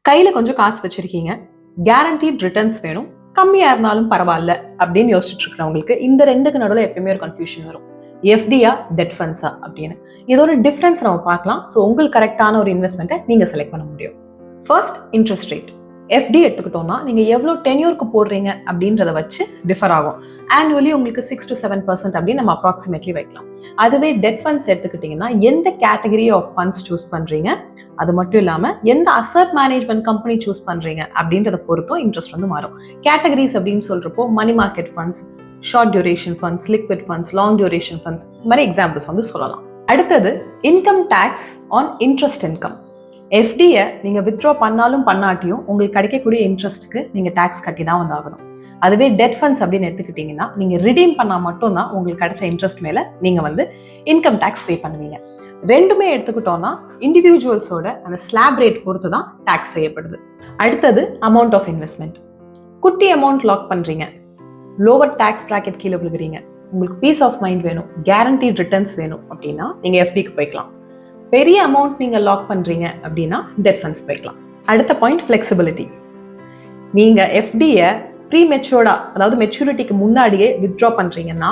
கையில கொஞ்சம் காசு வச்சிருக்கீங்க, கேரண்டீட் ரிட்டர்ன்ஸ் வேணும், கம்மியா இருந்தாலும் பரவாயில்ல அப்படின்னு யோசிச்சுட்டு இருக்கிறவங்களுக்கு இந்த ரெண்டுக்கு நடுவில் எப்பயுமே ஒரு கன்ஃபியூஷன் வரும். எஃப்டியா டெட் ஃபண்ட்ஸா அப்படின்னு. இதோட டிஃபரன்ஸ் நம்ம பார்க்கலாம். ஸோ உங்களுக்கு கரெக்டான ஒரு இன்வெஸ்ட்மெண்ட்டை நீங்க செலக்ட் பண்ண முடியும். First, interest rate. எஃப்டி எடுத்துக்கிட்டோம்னா நீங்க எவ்வளோ டென்யூருக்கு போடுறீங்க அப்படின்றத வச்சு டிஃபர் ஆகும். ஆனுவலி உங்களுக்கு 6 to 7% அப்படின்னு நம்ம அப்ராக்சிமேட்லி வைக்கலாம். அதுவே டெட் ஃபண்ட்ஸ் எடுத்துக்கிட்டீங்கன்னா எந்த கேட்டகரி ஆஃப் ஃபண்ட்ஸ் சூஸ் பண்றீங்க, அது மட்டும் இல்லாம எந்த அசட் மேனேஜ்மெண்ட் கம்பெனி சூஸ் பண்றீங்க அப்படின்றத பொறுத்தும் இன்ட்ரெஸ்ட் வந்து மாறும். கேட்டகரிஸ் அப்படின்னு சொல்றப்போ money market funds, short duration funds, liquid funds, long duration funds மாதிரி எக்ஸாம்பிள்ஸ் வந்து சொல்லலாம். அடுத்தது, income tax on interest income. எஃப்டியை நீங்க வித்ட்ரா பண்ணாலும் பண்ணாட்டியும் உங்களுக்கு கிடைக்கக்கூடிய இன்ட்ரெஸ்ட்டுக்கு நீங்க டேக்ஸ் கட்டி தான் வந்து ஆகணும். அதுவே டெட் ஃபண்ட்ஸ் அப்படின்னு எடுத்துக்கிட்டீங்கன்னா நீங்க ரிடீம் பண்ணா மட்டும் தான் உங்களுக்கு கிடைச்ச இன்ட்ரெஸ்ட் மேல நீங்க வந்து இன்கம் டேக்ஸ் பே பண்ணுவீங்க. ரெண்டுமே எடுத்துக்கிட்டோம்னா இண்டிவிஜுவல்ஸோட அந்த ஸ்லாப் ரேட் பொறுத்து தான் டேக்ஸ் செய்யப்படுது. அடுத்தது, அமௌண்ட் ஆஃப் இன்வெஸ்ட்மெண்ட். குட்டி அமௌண்ட் லாக் பண்றீங்க, லோவர் டேக்ஸ் பிராக்கெட் கீழே விழுகிறீங்க, உங்களுக்கு பீஸ் ஆஃப் மைண்ட் வேணும், கேரண்டீட் ரிட்டர்ன்ஸ் வேணும் அப்படின்னா நீங்க எஃப்டிக்கு போய்க்கலாம். பெரிய அமௌண்ட் நீங்க லாக் பண்றீங்க அப்படின்னா டெட் ஃபண்ட்ஸ் போய்க்கலாம். அடுத்த பாயிண்ட், ஃபிளெக்சிபிலிட்டி. நீங்க எஃப்டியை ப்ரீ மெச்சூர்டா, அதாவது மெச்சூரிட்டிக்கு முன்னாடியே வித்ட்ரா பண்றீங்கன்னா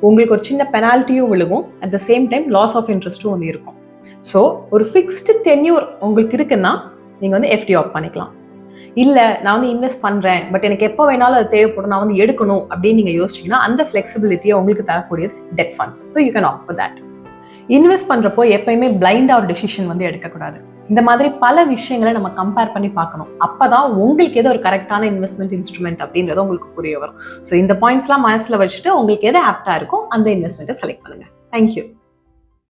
உங்களுக்கு ஒரு சின்ன பெனால்ட்டியும் விழுகும், at the same time loss of இன்ட்ரெஸ்ட்டும் வந்து இருக்கும். ஸோ ஒரு ஃபிக்ஸ்டு டென்யூர் உங்களுக்கு இருக்குன்னா நீங்க வந்து எஃப்டி ஆப் பண்ணிக்கலாம். இல்ல நான் வந்து இன்வெஸ்ட் பண்றேன், பட் எனக்கு எப்போ வேணாலும் அது தேவைப்படும், நான் வந்து எடுக்கணும் அப்படின்னு நீங்க யோசிச்சீங்கன்னா அந்த ஃபிளெக்சிபிலிட்டியை உங்களுக்கு தரக்கூடியது debt funds. So you can opt for that. Invest பண்றப்போ எப்பயுமே பிளைண்டா ஒரு டெசிஷன் வந்து எடுக்கக்கூடாது. இந்த மாதிரி பல விஷயங்களை நம்ம கம்பேர் பண்ணி பார்க்கணும். அப்பதான் உங்களுக்கு எது ஒரு கரெக்டான இன்வெஸ்ட்மெண்ட் இன்ஸ்ட்ருமெண்ட் அப்படின்றது உங்களுக்கு புரிய வரும். ஸோ இந்த பாயிண்ட்ஸ்லாம் மனசுல வச்சுட்டு உங்களுக்கு எது ஆப்டா இருக்கோ அந்த இன்வெஸ்ட்மெண்ட்டை செலக்ட் பண்ணுங்க. தேங்க்யூ.